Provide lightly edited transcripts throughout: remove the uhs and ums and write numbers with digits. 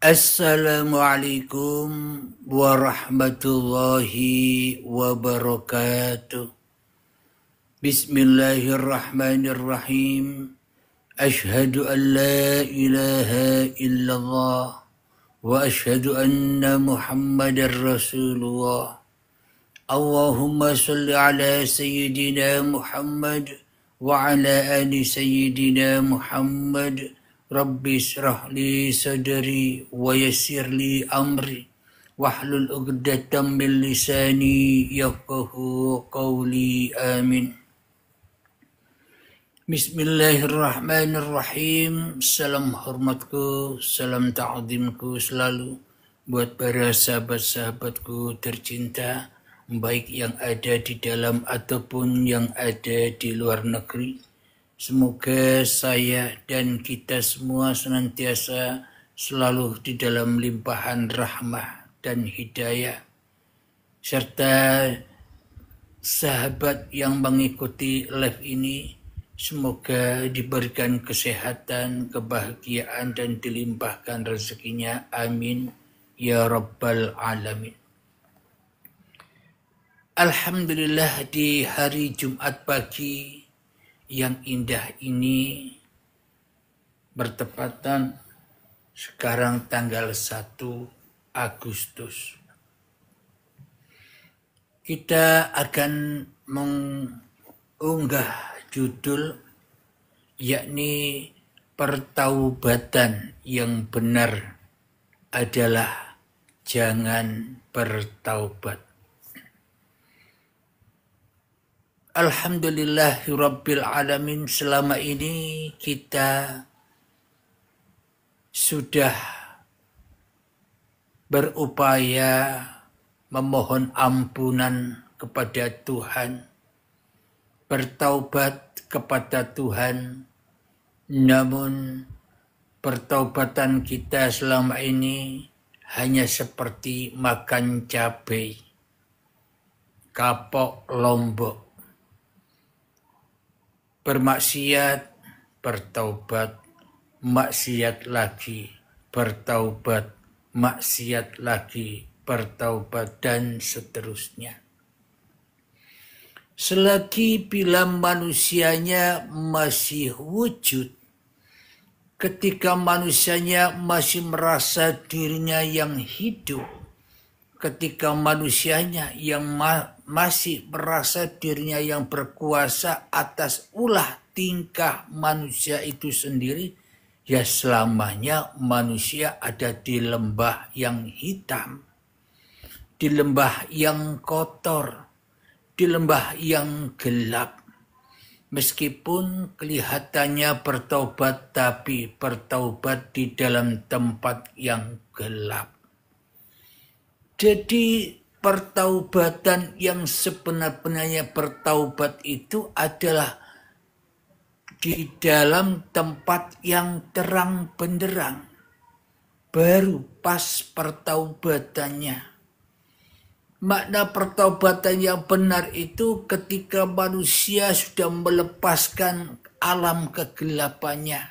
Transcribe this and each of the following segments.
Assalamualaikum warahmatullahi wabarakatuh. Bismillahirrahmanirrahim. Ashhadu an la ilaha illallah wa ashhadu anna Muhammadar Rasulullah. Allahumma salli ala Sayyidina Muhammad wa ala ali Sayyidina Muhammad. Rabbi syrah li sadri wa yassir li amri wahlul 'uqdatam min lisani yafqahu qawli. Amin. Bismillahirrahmanirrahim. Salam hormatku, salam ta'zimku selalu buat para sahabat-sahabatku tercinta, baik yang ada di dalam ataupun yang ada di luar negeri. Semoga saya dan kita semua senantiasa selalu di dalam limpahan rahmah dan hidayah, serta sahabat yang mengikuti live ini semoga diberikan kesehatan, kebahagiaan, dan dilimpahkan rezekinya. Amin ya rabbal alamin. Alhamdulillah, di hari Jumat pagi yang indah ini bertepatan sekarang tanggal 1 Agustus. Kita akan mengunggah judul, yakni pertaubatan yang benar adalah jangan bertaubat. Alhamdulillahirabbil alamin, selama ini kita sudah berupaya memohon ampunan kepada Tuhan, bertaubat kepada Tuhan, namun pertaubatan kita selama ini hanya seperti makan cabai, kapok lombok. Bermaksiat, bertaubat, maksiat lagi, bertaubat, maksiat lagi, bertaubat, dan seterusnya. Selagi bila manusianya masih wujud, ketika manusianya masih merasa dirinya yang hidup, ketika manusianya yang masih merasa dirinya yang berkuasa atas ulah tingkah manusia itu sendiri, ya selamanya manusia ada di lembah yang hitam, di lembah yang kotor, di lembah yang gelap. Meskipun kelihatannya bertaubat, tapi bertaubat di dalam tempat yang gelap. Jadi pertaubatan yang sebenar-benarnya bertaubat itu adalah di dalam tempat yang terang benderang. Baru pas pertaubatannya. Makna pertaubatan yang benar itu ketika manusia sudah melepaskan alam kegelapannya,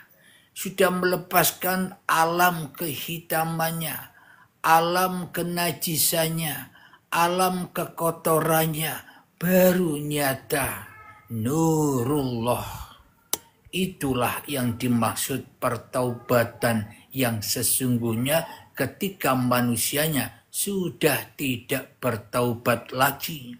sudah melepaskan alam kehitamannya, alam kenajisannya, alam kekotorannya, baru nyata nurullah. Itulah yang dimaksud pertaubatan yang sesungguhnya ketika manusianya sudah tidak bertaubat lagi.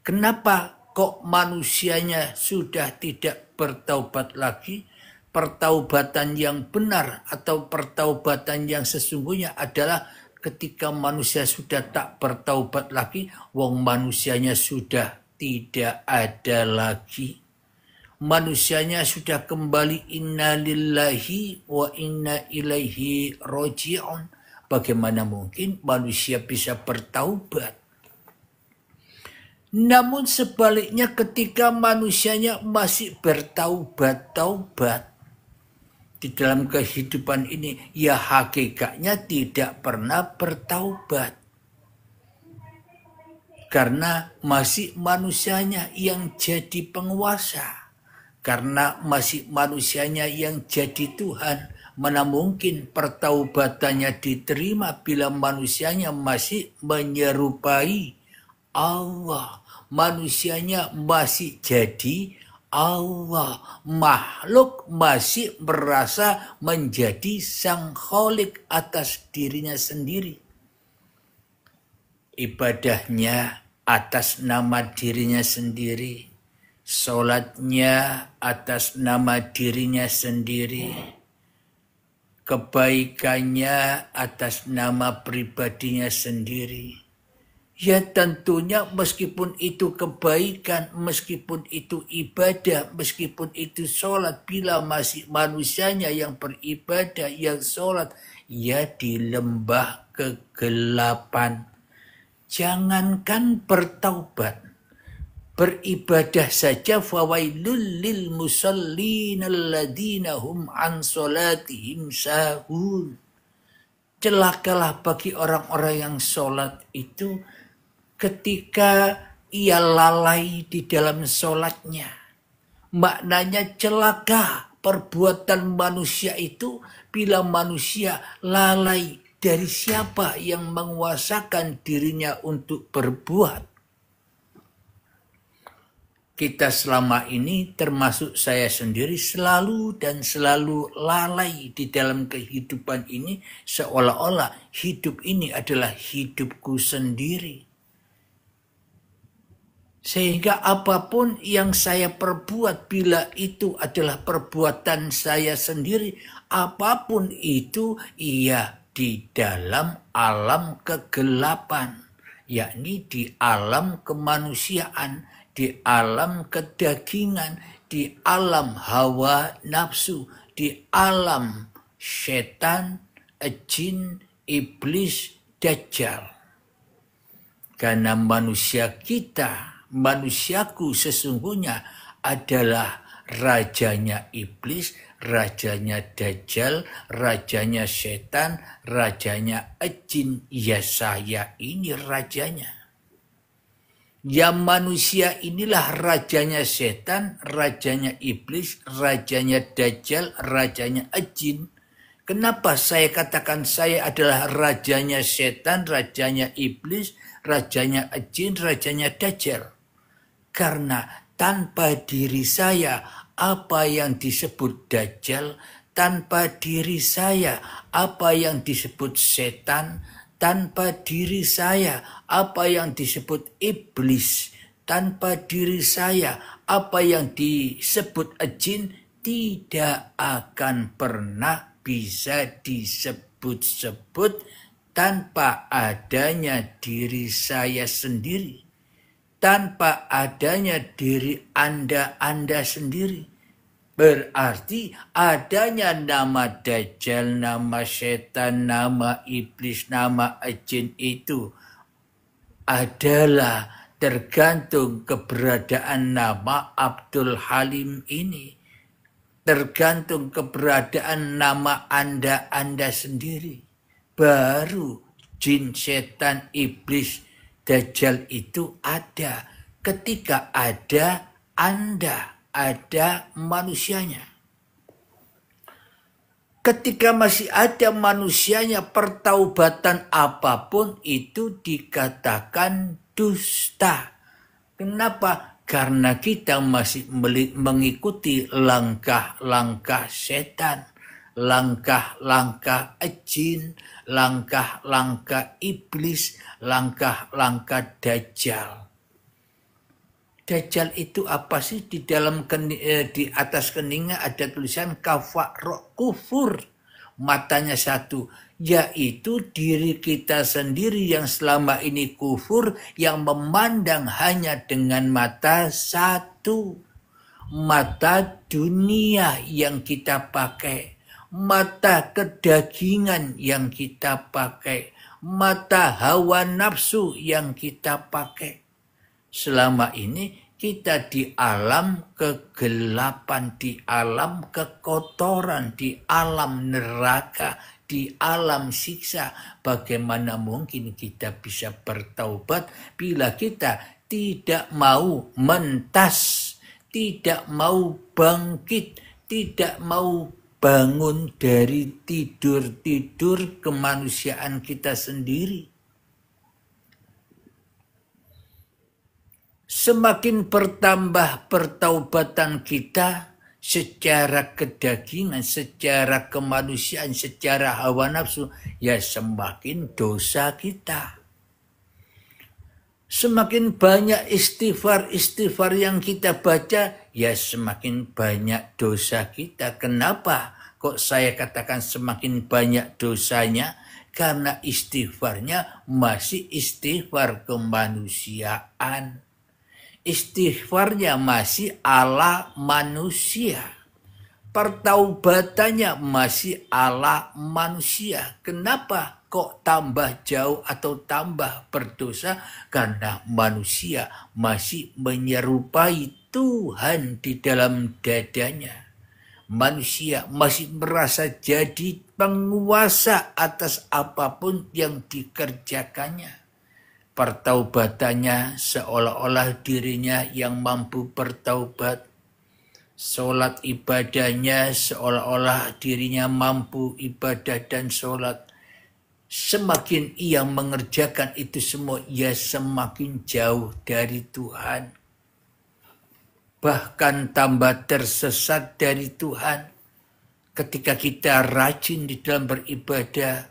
Kenapa kok manusianya sudah tidak bertaubat lagi? Pertaubatan yang benar atau pertaubatan yang sesungguhnya adalah ketika manusia sudah tak bertaubat lagi, wong manusianya sudah tidak ada lagi. Manusianya sudah kembali inna lillahi wa inna ilaihi roji'un. Bagaimana mungkin manusia bisa bertaubat? Namun sebaliknya ketika manusianya masih bertaubat-taubat di dalam kehidupan ini, ya hakikatnya tidak pernah bertaubat. Karena masih manusianya yang jadi penguasa. Karena masih manusianya yang jadi Tuhan. Mana mungkin pertaubatannya diterima bila manusianya masih menyerupai Allah. Manusianya masih jadi Allah. Makhluk masih merasa menjadi sang kholik atas dirinya sendiri. Ibadahnya atas nama dirinya sendiri. Sholatnya atas nama dirinya sendiri. Kebaikannya atas nama pribadinya sendiri. Ya tentunya meskipun itu kebaikan, meskipun itu ibadah, meskipun itu sholat, bila masih manusianya yang beribadah, yang sholat, ya di lembah kegelapan. Jangankan bertaubat, beribadah saja, fawailul lil musallin alladzina hum an salatihim sahun. Celakalah bagi orang-orang yang sholat itu ketika ia lalai di dalam sholatnya. Maknanya celaka perbuatan manusia itu bila manusia lalai dari siapa yang menguasakan dirinya untuk berbuat. Kita selama ini termasuk saya sendiri selalu lalai di dalam kehidupan ini, seolah-olah hidup ini adalah hidupku sendiri. Sehingga apapun yang saya perbuat, bila itu adalah perbuatan saya sendiri, apapun itu ia di dalam alam kegelapan, yakni di alam kemanusiaan, di alam kedagingan, di alam hawa nafsu, di alam setan, jin, iblis, dajjal. Karena manusia kita, manusiaku sesungguhnya adalah rajanya iblis, rajanya dajjal, rajanya setan, rajanya jin. Ya saya ini rajanya. Ya manusia inilah rajanya setan, rajanya iblis, rajanya dajjal, rajanya jin. Kenapa saya katakan saya adalah rajanya setan, rajanya iblis, rajanya jin, rajanya dajjal? Karena tanpa diri saya apa yang disebut dajjal, tanpa diri saya apa yang disebut setan, tanpa diri saya apa yang disebut iblis, tanpa diri saya apa yang disebut jin, tidak akan pernah bisa disebut-sebut tanpa adanya diri saya sendiri, tanpa adanya diri Anda sendiri. Berarti adanya nama dajjal, nama setan, nama iblis, nama jin itu adalah tergantung keberadaan nama Abdul Halim ini. Tergantung keberadaan nama Anda sendiri. Baru jin, setan, iblis, dajjal itu ada ketika ada Anda, ada manusianya. Ketika masih ada manusianya, pertaubatan apapun itu dikatakan dusta. Kenapa? Karena kita masih mengikuti langkah-langkah setan, langkah-langkah jin, langkah-langkah iblis, langkah-langkah dajjal. Dajjal itu apa sih? Di dalam di atas keningnya ada tulisan kafar kufur, matanya satu, yaitu diri kita sendiri yang selama ini kufur, yang memandang hanya dengan mata satu, mata dunia yang kita pakai, mata kedagingan yang kita pakai, mata hawa nafsu yang kita pakai. Selama ini kita di alam kegelapan, di alam kekotoran, di alam neraka, di alam siksa. Bagaimana mungkin kita bisa bertaubat bila kita tidak mau mentas, tidak mau bangkit, tidak mau bangun dari tidur-tidur kemanusiaan kita sendiri. Semakin bertambah pertaubatan kita secara kedagingan, secara kemanusiaan, secara hawa nafsu, ya semakin dosa kita. Semakin banyak istighfar yang kita baca, ya semakin banyak dosa kita. Kenapa kok saya katakan semakin banyak dosanya? Karena istighfarnya masih istighfar kemanusiaan. Istighfarnya masih ala manusia. Pertaubatannya masih ala manusia. Kenapa kok tambah jauh atau tambah berdosa? Karena manusia masih menyerupai Tuhan di dalam dadanya. Manusia masih merasa jadi penguasa atas apapun yang dikerjakannya. Pertaubatannya seolah-olah dirinya yang mampu bertaubat. Sholat ibadahnya seolah-olah dirinya mampu ibadah dan sholat. Semakin ia mengerjakan itu semua, ia semakin jauh dari Tuhan. Bahkan tambah tersesat dari Tuhan. Ketika kita rajin di dalam beribadah,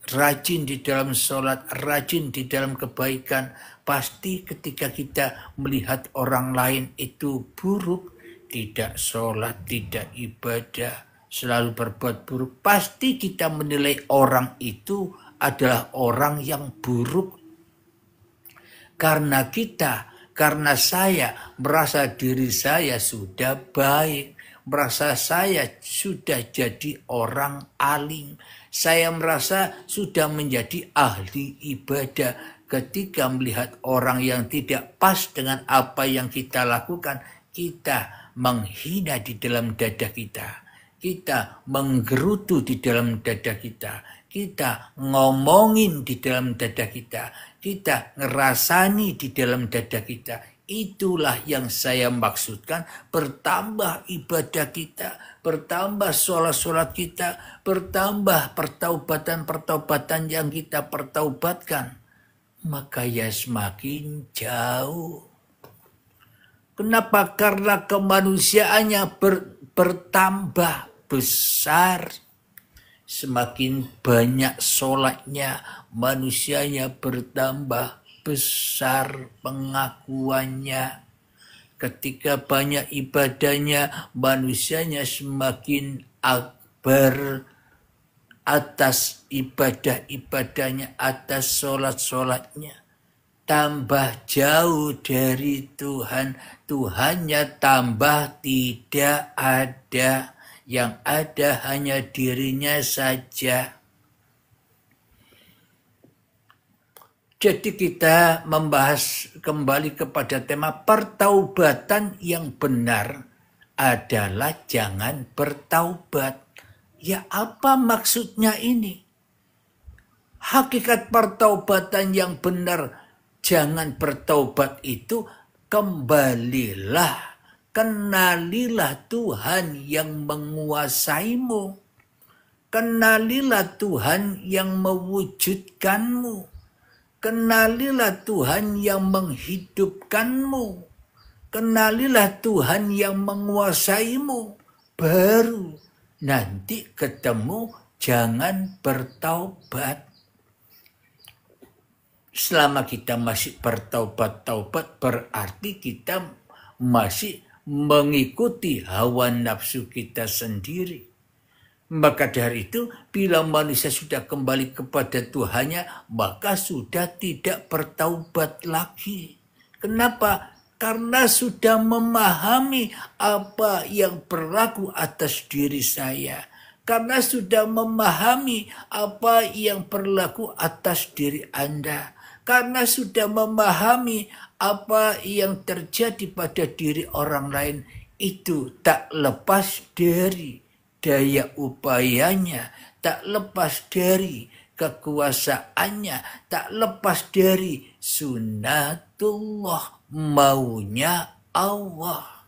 rajin di dalam sholat, rajin di dalam kebaikan, pasti ketika kita melihat orang lain itu buruk, tidak sholat, tidak ibadah, selalu berbuat buruk, pasti kita menilai orang itu adalah orang yang buruk. Karena saya merasa diri saya sudah baik, merasa saya sudah jadi orang alim, saya merasa sudah menjadi ahli ibadah. Ketika melihat orang yang tidak pas dengan apa yang kita lakukan, kita menghina di dalam dada kita. Kita menggerutu di dalam dada kita. Kita ngomongin di dalam dada kita. Kita ngerasani di dalam dada kita. Itulah yang saya maksudkan, bertambah ibadah kita, bertambah sholat-sholat kita, bertambah pertaubatan-pertaubatan yang kita pertaubatkan. Maka ya semakin jauh. Kenapa? Karena kemanusiaannya bertambah besar. Semakin banyak sholatnya, manusianya bertambah besar pengakuannya. Ketika banyak ibadahnya, manusianya semakin akbar atas ibadah-ibadahnya, atas sholat-sholatnya. Tambah jauh dari Tuhan, Tuhannya tambah tidak ada, yang ada hanya dirinya saja. Jadi kita membahas kembali kepada tema pertaubatan yang benar adalah jangan bertaubat. Ya apa maksudnya ini? Hakikat pertaubatan yang benar jangan bertaubat itu, kembalilah, kenalilah Tuhan yang menguasaimu. Kenalilah Tuhan yang mewujudkanmu. Kenalilah Tuhan yang menghidupkanmu. Kenalilah Tuhan yang menguasaimu. Baru nanti ketemu jangan bertaubat. Selama kita masih bertaubat-taubat, berarti kita masih mengikuti hawa nafsu kita sendiri. Maka dari itu, bila manusia sudah kembali kepada Tuhannya, maka sudah tidak bertaubat lagi. Kenapa? Karena sudah memahami apa yang berlaku atas diri saya. Karena sudah memahami apa yang berlaku atas diri Anda. Karena sudah memahami apa yang terjadi pada diri orang lain, itu tak lepas dari daya upayanya, tak lepas dari kekuasaannya, tak lepas dari sunnatullah, maunya Allah.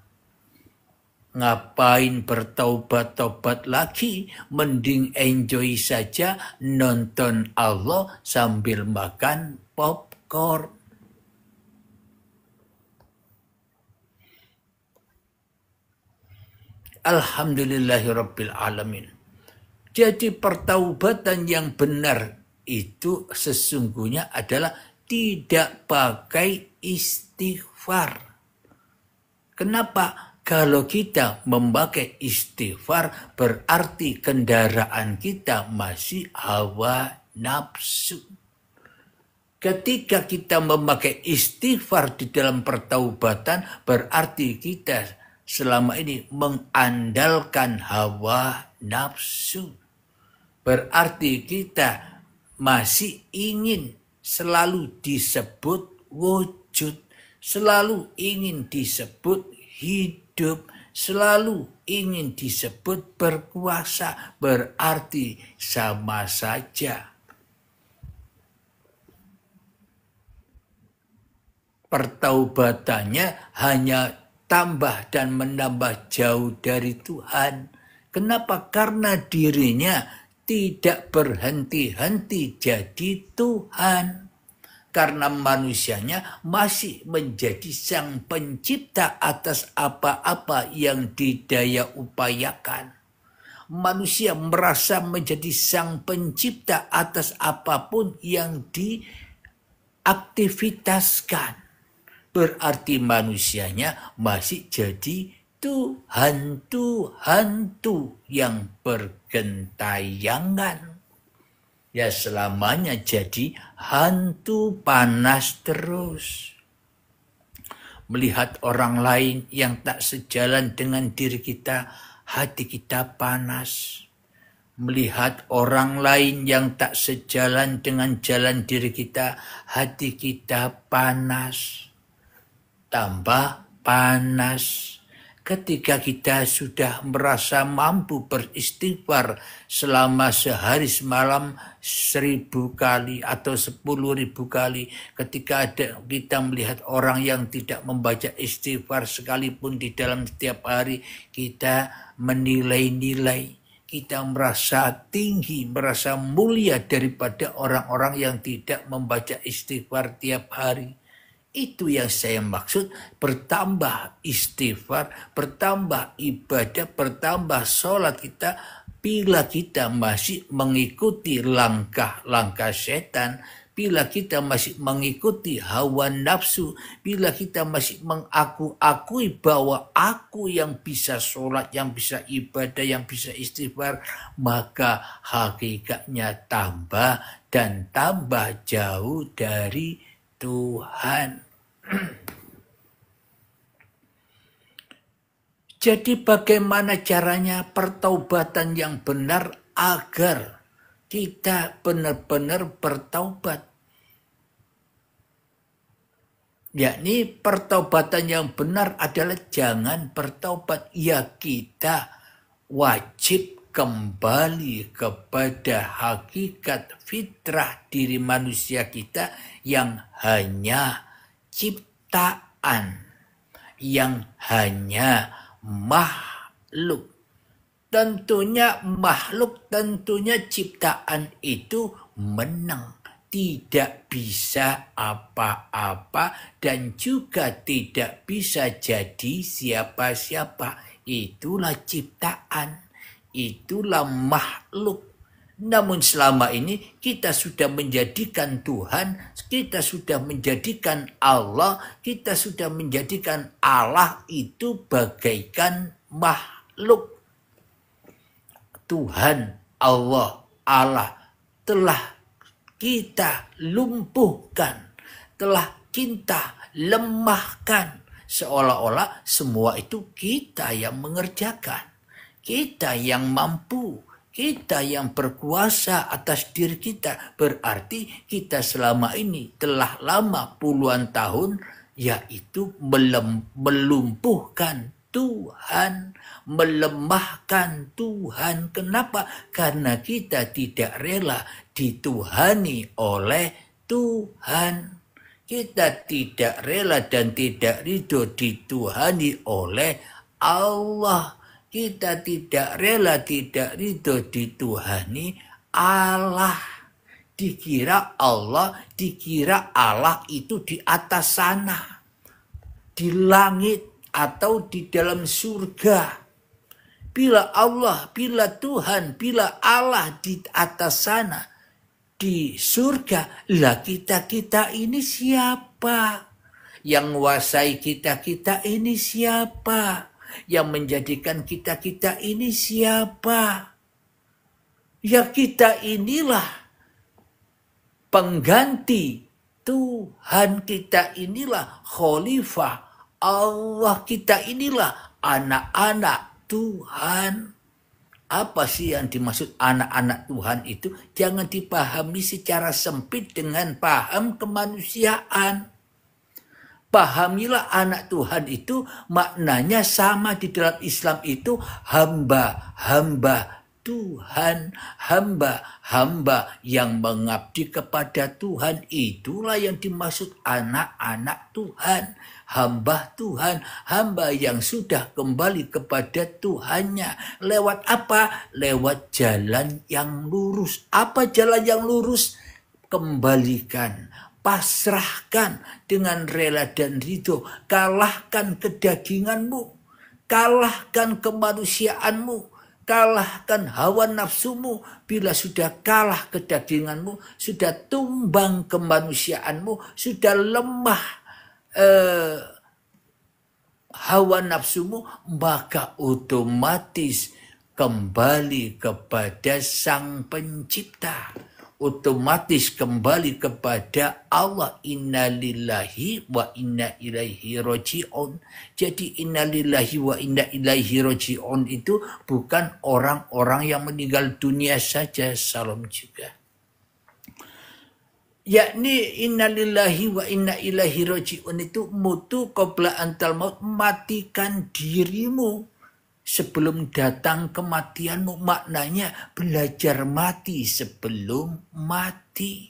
Ngapain bertaubat-taubat lagi? Mending enjoy saja nonton Allah sambil makan popcorn. Alhamdulillahirabbil alamin. Jadi pertaubatan yang benar itu sesungguhnya adalah tidak pakai istighfar. Kenapa? Kalau kita memakai istighfar berarti kendaraan kita masih hawa nafsu. Ketika kita memakai istighfar di dalam pertaubatan berarti kita selama ini mengandalkan hawa nafsu. Berarti kita masih ingin selalu disebut wujud, selalu ingin disebut hidup, selalu ingin disebut berkuasa, berarti sama saja. Pertaubatannya hanya tambah dan menambah jauh dari Tuhan. Kenapa? Karena dirinya tidak berhenti-henti jadi Tuhan. Karena manusianya masih menjadi sang pencipta atas apa-apa yang didaya upayakan. Manusia merasa menjadi sang pencipta atas apapun yang diaktivitaskan. Berarti manusianya masih jadi Tuhan-Tuhan yang bergentayangan. Ya selamanya jadi hantu panas terus. Melihat orang lain yang tak sejalan dengan diri kita, hati kita panas. Melihat orang lain yang tak sejalan dengan jalan diri kita, hati kita panas. Tambah panas. Ketika kita sudah merasa mampu beristighfar selama sehari semalam 1000 kali atau 10.000 kali. Ketika kita melihat orang yang tidak membaca istighfar sekalipun di dalam setiap hari, kita menilai-nilai. Kita merasa tinggi, merasa mulia daripada orang-orang yang tidak membaca istighfar tiap hari. Itu yang saya maksud, bertambah istighfar, bertambah ibadah, bertambah sholat kita. Bila kita masih mengikuti langkah-langkah setan, bila kita masih mengikuti hawa nafsu, bila kita masih mengaku-akui bahwa aku yang bisa sholat, yang bisa ibadah, yang bisa istighfar, maka hakikatnya tambah dan tambah jauh dari Tuhan. Jadi bagaimana caranya pertaubatan yang benar agar kita benar-benar bertaubat? Yakni pertaubatan yang benar adalah jangan bertaubat. Ya kita wajib kembali kepada hakikat fitrah diri manusia kita yang hanya ciptaan, yang hanya makhluk. Tentunya makhluk, tentunya ciptaan itu menang. Tidak bisa apa-apa dan juga tidak bisa jadi siapa-siapa. Itulah ciptaan. Itulah makhluk. Namun selama ini kita sudah menjadikan Tuhan, kita sudah menjadikan Allah, kita sudah menjadikan Allah itu bagaikan makhluk. Tuhan, Allah telah kita lumpuhkan, telah kita lemahkan. Seolah-olah semua itu kita yang mengerjakan. Kita yang mampu, kita yang berkuasa atas diri kita. Berarti kita selama ini telah lama puluhan tahun yaitu melumpuhkan Tuhan, melemahkan Tuhan. Kenapa? Karena kita tidak rela dituhani oleh Tuhan. Kita tidak rela dan tidak ridho dituhani oleh Allah. Kita tidak rela, tidak ridho dituhani Allah. Dikira Allah, dikira Allah itu di atas sana, di langit atau di dalam surga. Bila Allah, bila Tuhan, bila Allah di atas sana, di surga, lah kita ini siapa? Yang menguasai kita ini siapa? Yang menjadikan kita ini siapa? Ya kita inilah pengganti Tuhan, kita inilah khalifah Allah, kita inilah anak-anak Tuhan. Apa sih yang dimaksud anak-anak Tuhan itu? Jangan dipahami secara sempit dengan paham kemanusiaan. Pahamilah anak Tuhan itu maknanya sama di dalam Islam itu hamba Tuhan, hamba yang mengabdi kepada Tuhan. Itulah yang dimaksud anak-anak Tuhan, hamba Tuhan, hamba yang sudah kembali kepada Tuhannya. Lewat apa? Lewat jalan yang lurus. Apa jalan yang lurus? Kembalikan, pasrahkan dengan rela dan ridho. Kalahkan kedaginganmu, kalahkan kemanusiaanmu, kalahkan hawa nafsumu. Bila sudah kalah kedaginganmu, sudah tumbang kemanusiaanmu, sudah lemah hawa nafsumu, maka otomatis kembali kepada Sang Pencipta. Otomatis kembali kepada Allah. Innalillahi wa inna ilaihi roji'un. Jadi innalillahi wa inna ilaihi roji'un itu bukan orang-orang yang meninggal dunia saja. Salam juga. Yakni innalillahi wa inna ilaihi roji'un itu mutu qabla antal maut, matikan dirimu sebelum datang kematianmu. Maknanya belajar mati sebelum mati.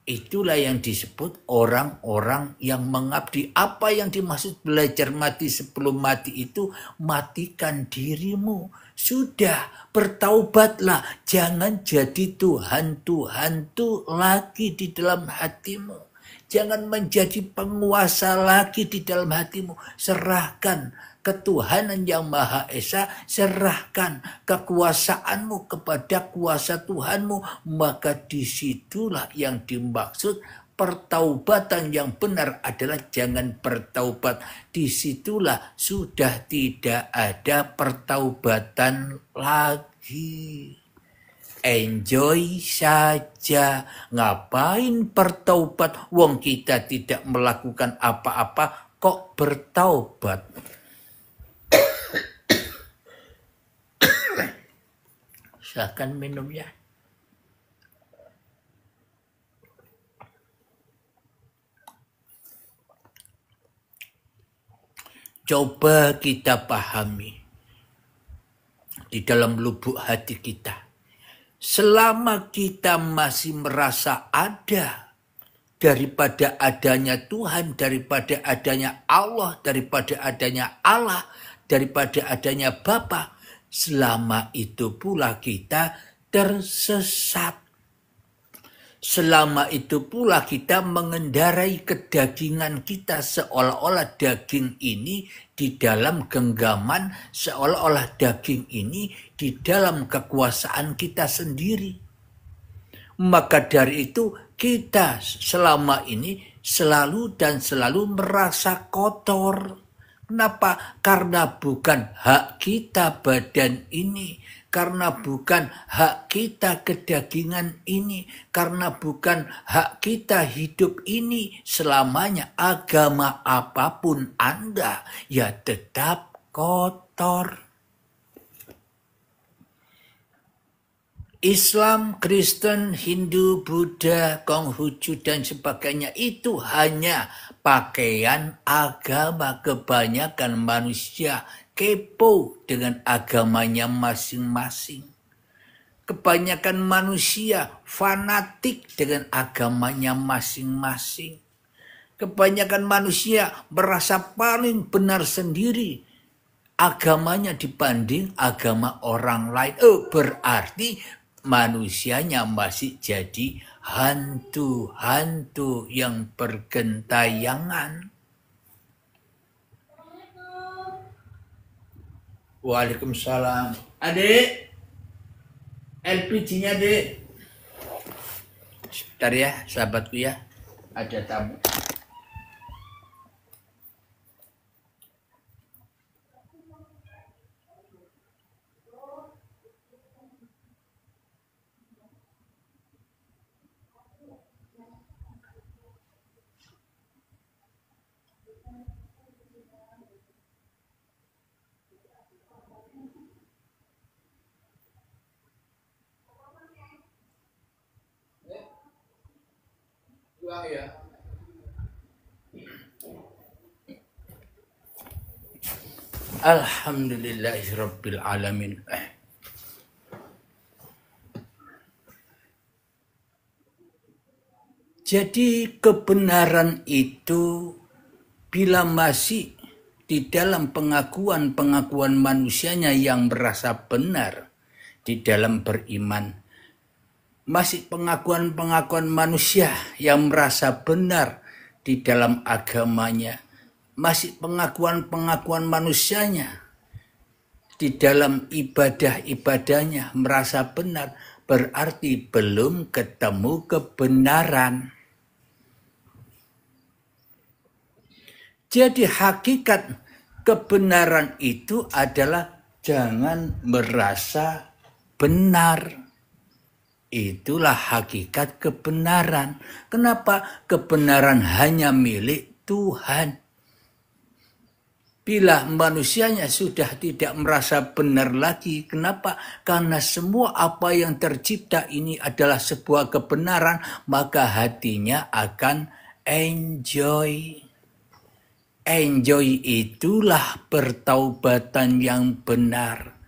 Itulah yang disebut orang-orang yang mengabdi. Apa yang dimaksud belajar mati sebelum mati itu? Matikan dirimu. Sudah, bertaubatlah. Jangan jadi Tuhan-Tuhan tuh lagi di dalam hatimu. Jangan menjadi penguasa lagi di dalam hatimu. Serahkan ketuhanan yang Maha Esa, serahkan kekuasaanmu kepada kuasa Tuhanmu. Maka disitulah yang dimaksud pertaubatan yang benar adalah jangan bertaubat. Disitulah sudah tidak ada pertaubatan lagi. Enjoy saja. Ngapain bertaubat? Wong kita tidak melakukan apa-apa kok bertaubat. Silahkan minum ya. Coba kita pahami di dalam lubuk hati kita. Selama kita masih merasa ada daripada adanya Tuhan, daripada adanya Allah, daripada adanya Allah, daripada adanya Bapa, selama itu pula kita tersesat. Selama itu pula kita mengendarai kedagingan kita seolah-olah daging ini di dalam genggaman, seolah-olah daging ini di dalam kekuasaan kita sendiri. Maka dari itu kita selama ini selalu dan selalu merasa kotor. Kenapa? Karena bukan hak kita badan ini, karena bukan hak kita kedagingan ini, karena bukan hak kita hidup ini selamanya. Agama apapun Anda, ya tetap kotor. Islam, Kristen, Hindu, Buddha, Konghucu, dan sebagainya itu hanya pakaian agama. Kebanyakan manusia kepo dengan agamanya masing-masing. Kebanyakan manusia fanatik dengan agamanya masing-masing. Kebanyakan manusia merasa paling benar sendiri agamanya dibanding agama orang lain. Berarti manusianya masih jadi hantu-hantu yang bergentayangan. Waalaikumsalam. Adik, LPG-nya dek. Sebentar ya, sahabatku ya. Ada tamu. Ya. Alhamdulillahirabbil alamin. Jadi kebenaran itu bila masih di dalam pengakuan manusianya yang merasa benar di dalam beriman, masih pengakuan manusia yang merasa benar di dalam agamanya, masih pengakuan manusianya di dalam ibadah-ibadahnya merasa benar, berarti belum ketemu kebenaran. Jadi hakikat kebenaran itu adalah jangan merasa benar. Itulah hakikat kebenaran. Kenapa? Kebenaran hanya milik Tuhan. Bila manusianya sudah tidak merasa benar lagi, kenapa? Karena semua apa yang tercipta ini adalah sebuah kebenaran, maka hatinya akan enjoy. Enjoy itulah pertaubatan yang benar.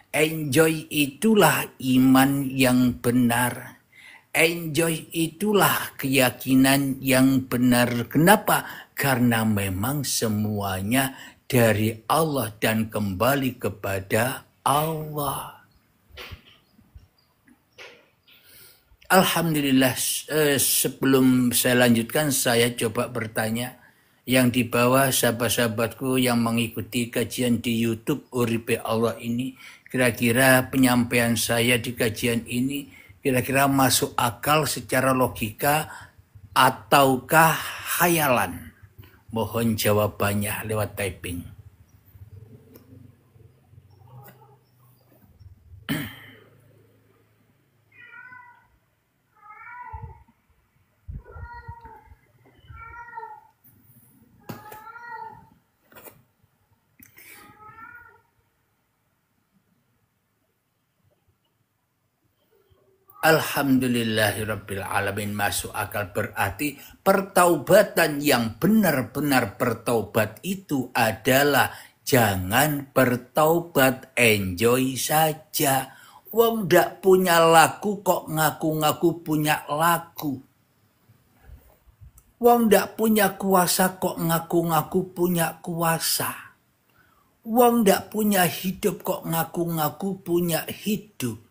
Enjoy itulah iman yang benar. Enjoy itulah keyakinan yang benar. Kenapa? Karena memang semuanya dari Allah dan kembali kepada Allah. Alhamdulillah, sebelum saya lanjutkan, saya coba bertanya yang di bawah sahabat-sahabatku yang mengikuti kajian di YouTube Uripe Allah ini. Kira-kira penyampaian saya di kajian ini kira-kira masuk akal secara logika ataukah khayalan? Mohon jawabannya lewat typing. Alhamdulillahirabbil alamin, masuk akal, berarti pertaubatan yang benar-benar bertaubat itu adalah jangan bertaubat, enjoy saja. Wong ndak punya laku kok ngaku-ngaku punya laku. Wong ndak punya kuasa kok ngaku-ngaku punya kuasa. Wong ndak punya hidup kok ngaku-ngaku punya hidup.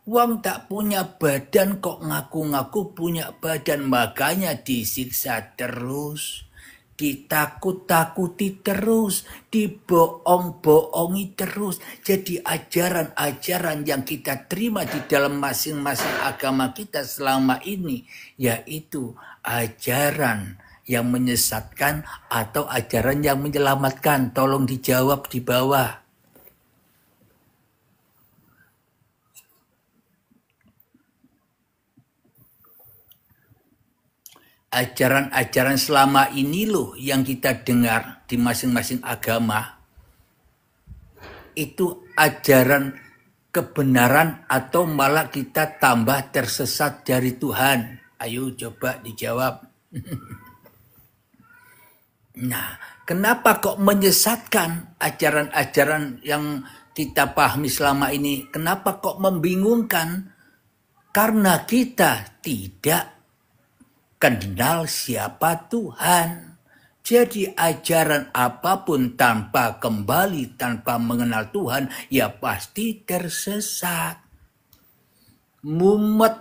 Wong tak punya badan kok ngaku-ngaku punya badan, makanya disiksa terus, ditakut-takuti terus, dibohong-bohongi terus. Jadi ajaran-ajaran yang kita terima di dalam masing-masing agama kita selama ini, yaitu ajaran yang menyesatkan atau ajaran yang menyelamatkan. Tolong dijawab di bawah. Ajaran-ajaran selama ini loh yang kita dengar di masing-masing agama, itu ajaran kebenaran atau malah kita tambah tersesat dari Tuhan? Ayo coba dijawab. Nah, kenapa kok menyesatkan ajaran-ajaran yang kita pahami selama ini? Kenapa kok membingungkan? Karena kita tidak kenal siapa Tuhan. Jadi ajaran apapun tanpa kembali, tanpa mengenal Tuhan, ya pasti tersesat. Mumet.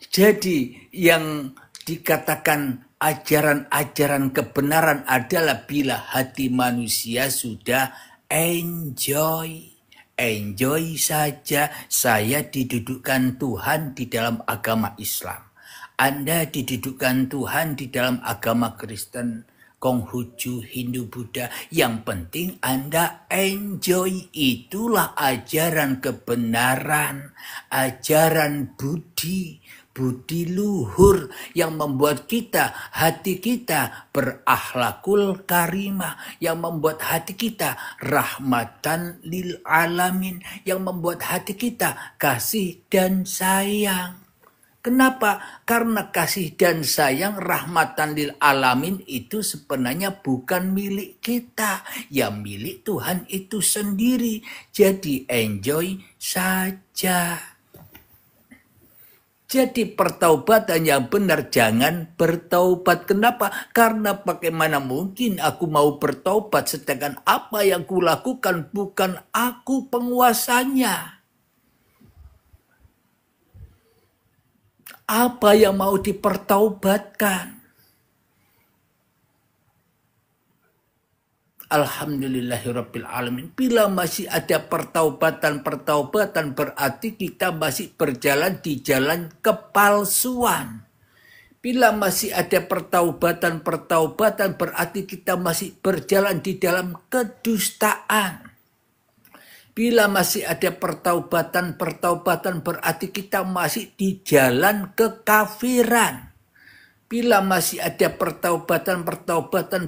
Jadi yang dikatakan ajaran-ajaran kebenaran adalah bila hati manusia sudah enjoy. Enjoy saja, saya didudukkan Tuhan di dalam agama Islam. Anda didudukkan Tuhan di dalam agama Kristen, Konghucu, Hindu, Buddha. Yang penting Anda enjoy. Itulah ajaran kebenaran, ajaran budi, budi luhur yang membuat kita, hati kita berakhlakul karimah, yang membuat hati kita rahmatan lil alamin, yang membuat hati kita kasih dan sayang. Kenapa? Karena kasih dan sayang rahmatan lil alamin itu sebenarnya bukan milik kita. Yang milik Tuhan itu sendiri. Jadi enjoy saja. Jadi pertaubatan yang benar jangan bertaubat. Kenapa? Karena bagaimana mungkin aku mau bertaubat sedangkan apa yang kulakukan bukan aku penguasanya. Apa yang mau dipertaubatkan? Alhamdulillahirabbil alamin. Bila masih ada pertaubatan berarti kita masih berjalan di jalan kepalsuan. Bila masih ada pertaubatan berarti kita masih berjalan di dalam kedustaan. Bila masih ada pertaubatan berarti kita masih di jalan kekafiran. Bila masih ada pertaubatan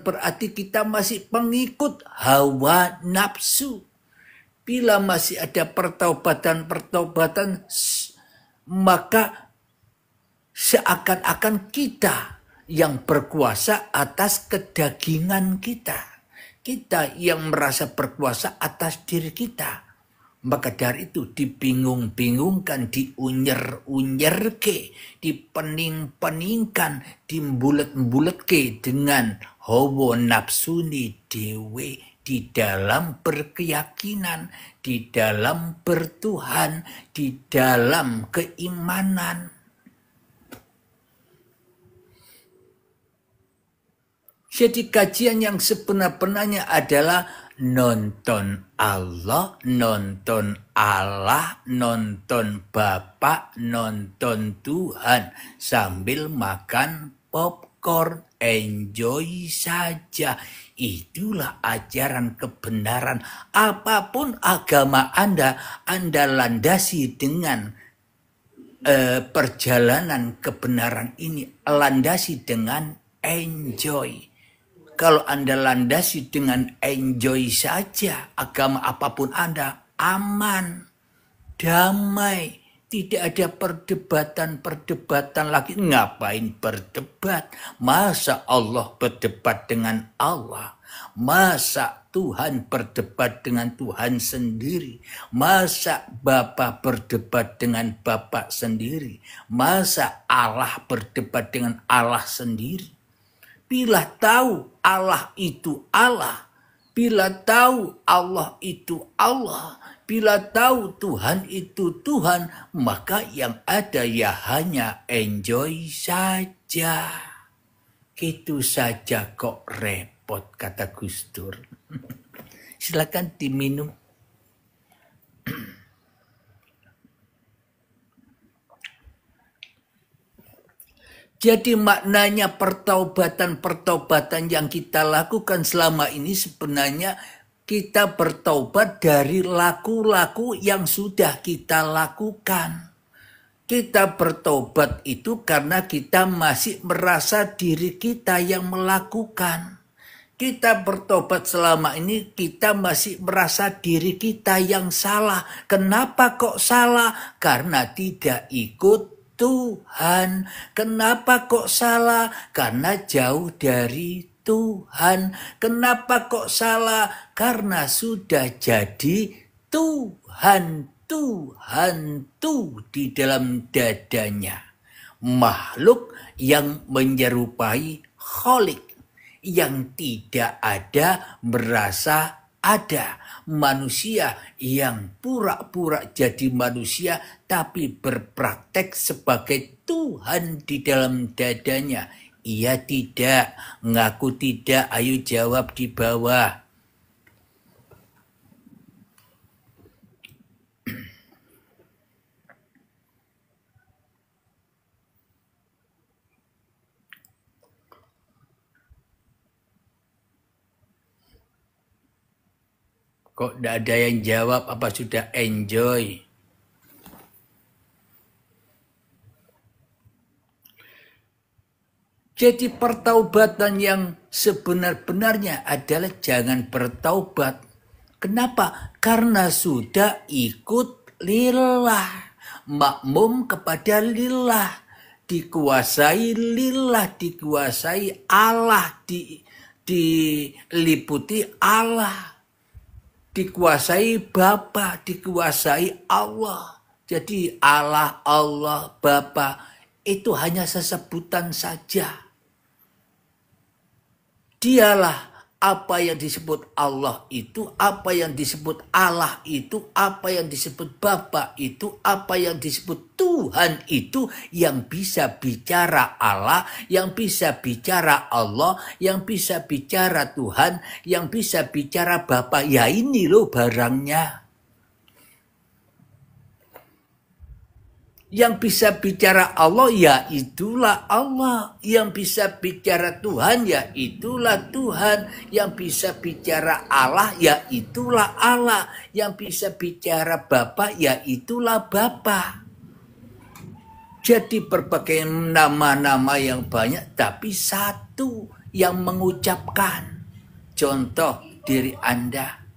berarti kita masih pengikut hawa nafsu. Bila masih ada pertaubatan maka seakan-akan kita yang berkuasa atas kedagingan kita. Kita yang merasa berkuasa atas diri kita. Maka dari itu dibingung-bingungkan, diunyer-unyerke, dipening-peningkan, dimbulet-buletke dengan hawa nafsuni dewe di dalam berkeyakinan, di dalam bertuhan, di dalam keimanan. Jadi kajian yang sebenar-benarnya adalah nonton Allah, nonton Allah, nonton Bapa, nonton Tuhan. Sambil makan popcorn, enjoy saja. Itulah ajaran kebenaran. Apapun agama Anda landasi dengan perjalanan kebenaran ini. Landasi dengan enjoy. Kalau Anda landasi dengan enjoy saja, agama apapun Anda aman, damai, tidak ada perdebatan lagi. Ngapain berdebat? Masa Allah berdebat dengan Allah? Masa Tuhan berdebat dengan Tuhan sendiri? Masa Bapa berdebat dengan Bapa sendiri? Masa Allah berdebat dengan Allah sendiri? Bila tahu Allah itu Allah, bila tahu Allah itu Allah, bila tahu Tuhan itu Tuhan, maka yang ada ya hanya enjoy saja. Gitu saja kok repot, kata Gus Dur. Silakan diminum. Jadi maknanya pertaubatan yang kita lakukan selama ini sebenarnya kita bertaubat dari laku-laku yang sudah kita lakukan. Kita bertobat itu karena kita masih merasa diri kita yang melakukan. Kita bertobat selama ini kita masih merasa diri kita yang salah. Kenapa kok salah? Karena tidak ikut Tuhan. Kenapa kok salah? Karena jauh dari Tuhan. Kenapa kok salah? Karena sudah jadi Tuhan di dalam dadanya. makhluk yang menyerupai Kholik, yang tidak ada merasa ada. Manusia yang pura-pura jadi manusia tapi berpraktek sebagai Tuhan di dalam dadanya. Iya tidak, ngaku tidak, ayo jawab di bawah. Kok tidak ada yang jawab, apa sudah enjoy? Jadi pertaubatan yang sebenar-benarnya adalah jangan bertaubat. Kenapa? Karena sudah ikut lillah. Makmum kepada lillah. Dikuasai lillah, dikuasai Allah, diliputi Allah. Dikuasai Bapa, dikuasai Allah. Jadi Allah, Bapa itu hanya sesebutan saja. Dialah apa yang disebut Allah itu, apa yang disebut Allah itu, apa yang disebut Bapa itu, apa yang disebut Tuhan itu, yang bisa bicara Allah, yang bisa bicara Allah, yang bisa bicara Tuhan, yang bisa bicara Bapa. Ya ini loh barangnya. Yang bisa bicara Allah, ya itulah Allah. Yang bisa bicara Tuhan, ya itulah Tuhan. Yang bisa bicara Allah, ya itulah Allah. Yang bisa bicara Bapa, ya itulah Bapa. Jadi berbagai nama-nama yang banyak, tapi satu yang mengucapkan. Contoh diri Anda.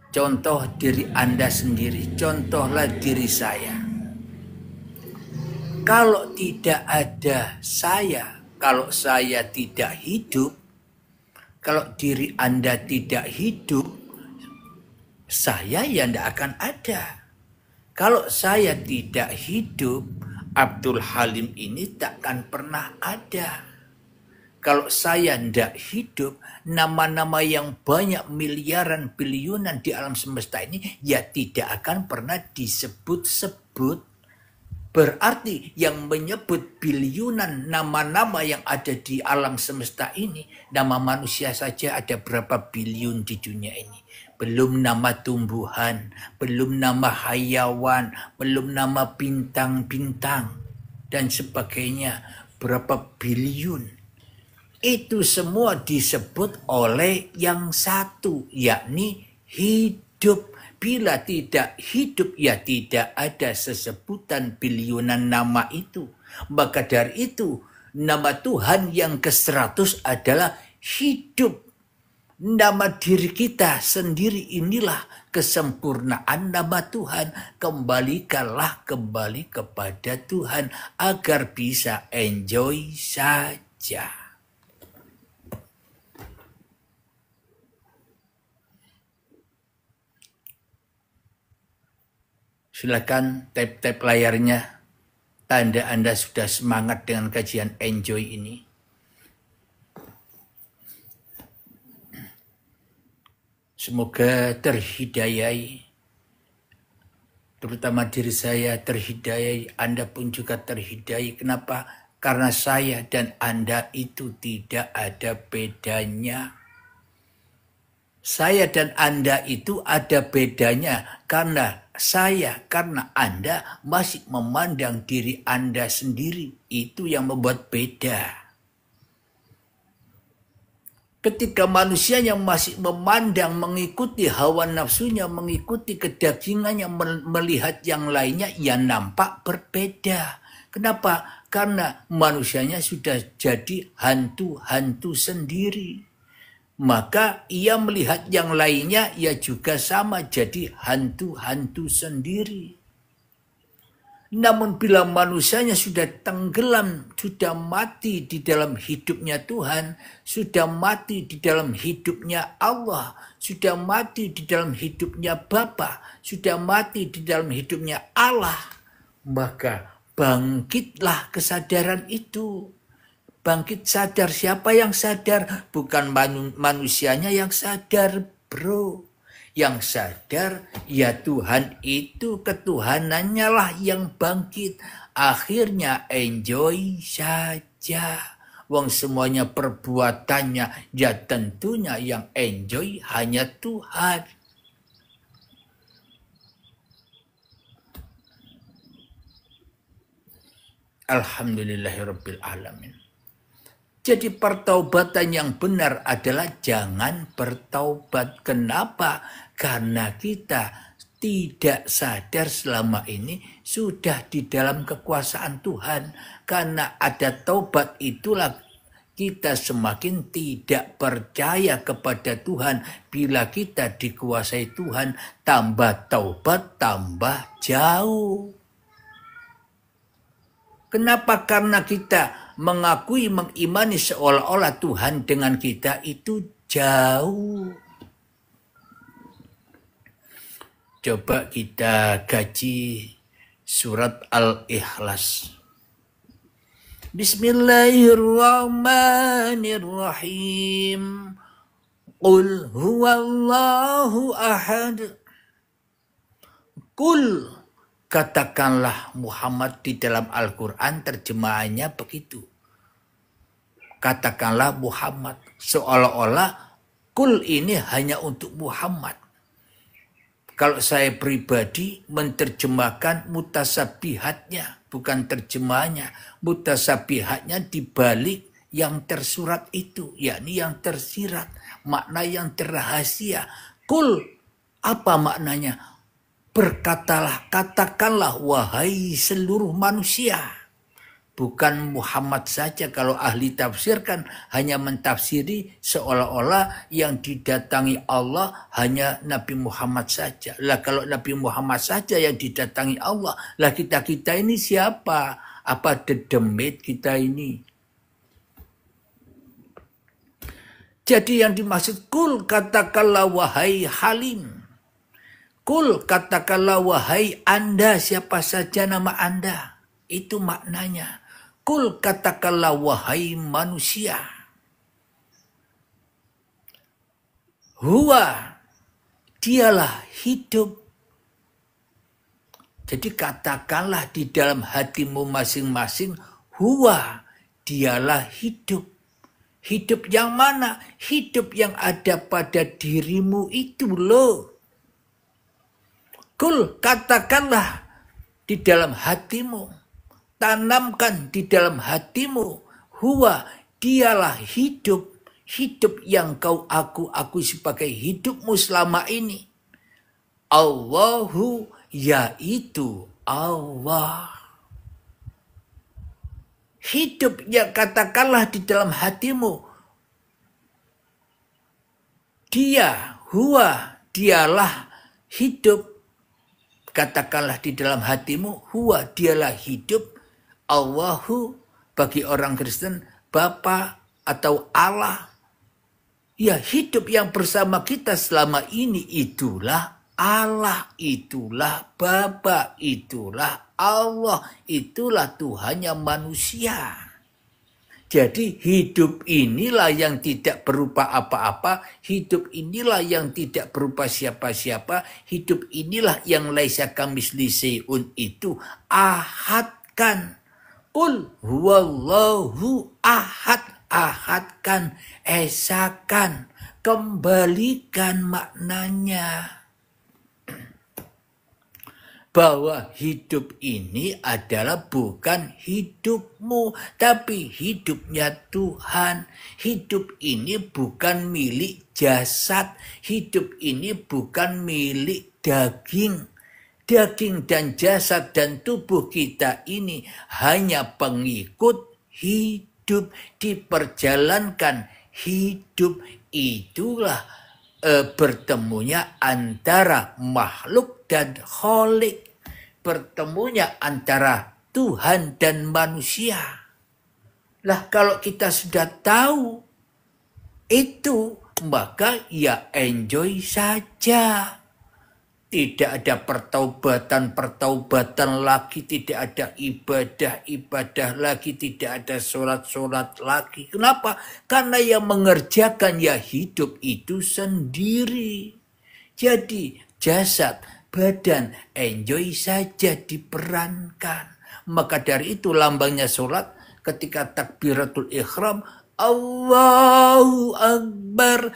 Contoh diri Anda sendiri, contohlah diri saya. Kalau tidak ada saya, kalau saya tidak hidup, kalau diri Anda tidak hidup, saya ya tidak akan ada. Kalau saya tidak hidup, Abdul Halim ini takkan pernah ada. Kalau saya tidak hidup, nama-nama yang banyak miliaran biliunan di alam semesta ini ya tidak akan pernah disebut-sebut. Berarti yang menyebut biliunan nama-nama yang ada di alam semesta ini, nama manusia saja ada berapa biliun di dunia ini. Belum nama tumbuhan, belum nama hayawan, belum nama bintang-bintang dan sebagainya. Berapa biliun. Itu semua disebut oleh yang satu, yakni hidup. Bila tidak hidup, ya tidak ada sesebutan biliunan nama itu. Maka dari itu, nama Tuhan yang ke-100 adalah hidup. Nama diri kita sendiri inilah kesempurnaan nama Tuhan. Kembalikanlah kembali kepada Tuhan agar bisa enjoy saja. Silakan tap-tap layarnya. Tanda Anda sudah semangat dengan kajian enjoy ini. Semoga terhidayai. Terutama diri saya terhidayai. Anda pun juga terhidayai. Kenapa? Karena saya dan Anda itu tidak ada bedanya. Saya dan Anda itu ada bedanya karena karena Anda masih memandang diri Anda sendiri. Itu yang membuat beda. Ketika manusia yang masih memandang, mengikuti hawa nafsunya, mengikuti kedagingannya, melihat yang lainnya, ya nampak berbeda. Kenapa? Karena manusianya sudah jadi hantu-hantu sendiri. Maka ia melihat yang lainnya, ia juga sama jadi hantu-hantu sendiri. Namun bila manusianya sudah tenggelam, sudah mati di dalam hidupnya Tuhan, sudah mati di dalam hidupnya Allah, sudah mati di dalam hidupnya Bapa, sudah mati di dalam hidupnya Allah, maka bangkitlah kesadaran itu. Bangkit sadar. Siapa yang sadar? Bukan manusianya yang sadar, bro. Yang sadar, ya Tuhan itu ketuhanannya lah yang bangkit. Akhirnya enjoy saja. Wong semuanya perbuatannya, ya tentunya yang enjoy hanya Tuhan. Alhamdulillahirabbil alamin. Jadi pertaubatan yang benar adalah jangan bertaubat. Kenapa? Karena kita tidak sadar selama ini sudah di dalam kekuasaan Tuhan. Karena ada taubat itulah kita semakin tidak percaya kepada Tuhan. Bila kita dikuasai Tuhan, tambah taubat, tambah jauh. Kenapa? Karena kita mengakui, mengimani seolah-olah Tuhan dengan kita itu jauh. Coba kita kaji surat Al-Ikhlas. Bismillahirrahmanirrahim. Qul huwallahu ahad. Qul, katakanlah Muhammad. Di dalam Al-Quran terjemahannya begitu. Katakanlah Muhammad. Seolah-olah kul ini hanya untuk Muhammad. Kalau saya pribadi menerjemahkan mutasabihatnya, bukan terjemahannya. Mutasabihatnya dibalik yang tersurat itu, yakni yang tersirat. Makna yang terrahasia. Kul, apa maknanya? Berkatalah, katakanlah wahai seluruh manusia. Bukan Muhammad saja. Kalau ahli tafsir kan hanya mentafsiri seolah-olah yang didatangi Allah hanya Nabi Muhammad saja. Lah kalau Nabi Muhammad saja yang didatangi Allah, lah kita-kita ini siapa? Apa dedemit kita ini? Jadi yang dimaksud kul, katakanlah wahai Halim. Kul, katakanlah wahai Anda, siapa saja nama Anda. Itu maknanya. Kul, katakanlah wahai manusia. Huwa, dialah hidup. Jadi katakanlah di dalam hatimu masing-masing, huwa, dialah hidup. Hidup yang mana? Hidup yang ada pada dirimu itu loh. Kul, katakanlah di dalam hatimu. Tanamkan di dalam hatimu. Huwa, dialah hidup. Hidup yang kau aku sebagai hidupmu selama ini. Allahu, yaitu Allah. Hidup yang katakanlah di dalam hatimu. Dia, huwa, dialah hidup. Katakanlah di dalam hatimu, huwa, dialah hidup. Allahu, bagi orang Kristen, Bapa atau Allah. Ya, hidup yang bersama kita selama ini itulah Allah, itulah Bapa, itulah Allah, itulah Tuhannya manusia. Jadi hidup inilah yang tidak berupa apa-apa, hidup inilah yang tidak berupa siapa-siapa, hidup inilah yang laisa kamisli syai'un itu ahadkan. Qul huwallahu ahad, ahadkan, esakan, kembalikan maknanya. Bahwa hidup ini adalah bukan hidupmu, tapi hidupnya Tuhan. Hidup ini bukan milik jasad, hidup ini bukan milik daging. Daging dan jasad dan tubuh kita ini hanya pengikut hidup, diperjalankan hidup. Itulah bertemunya antara makhluk dan kholik. bertemunya antara Tuhan dan manusia. Lah kalau kita sudah tahu itu, maka ya enjoy saja. Tidak ada pertaubatan lagi, tidak ada ibadah lagi, tidak ada sholat lagi. Kenapa? Karena yang mengerjakan ya hidup itu sendiri. Jadi jasad, badan, enjoy saja diperankan. Maka dari itu lambangnya sholat ketika takbiratul ihram, Allahu Akbar,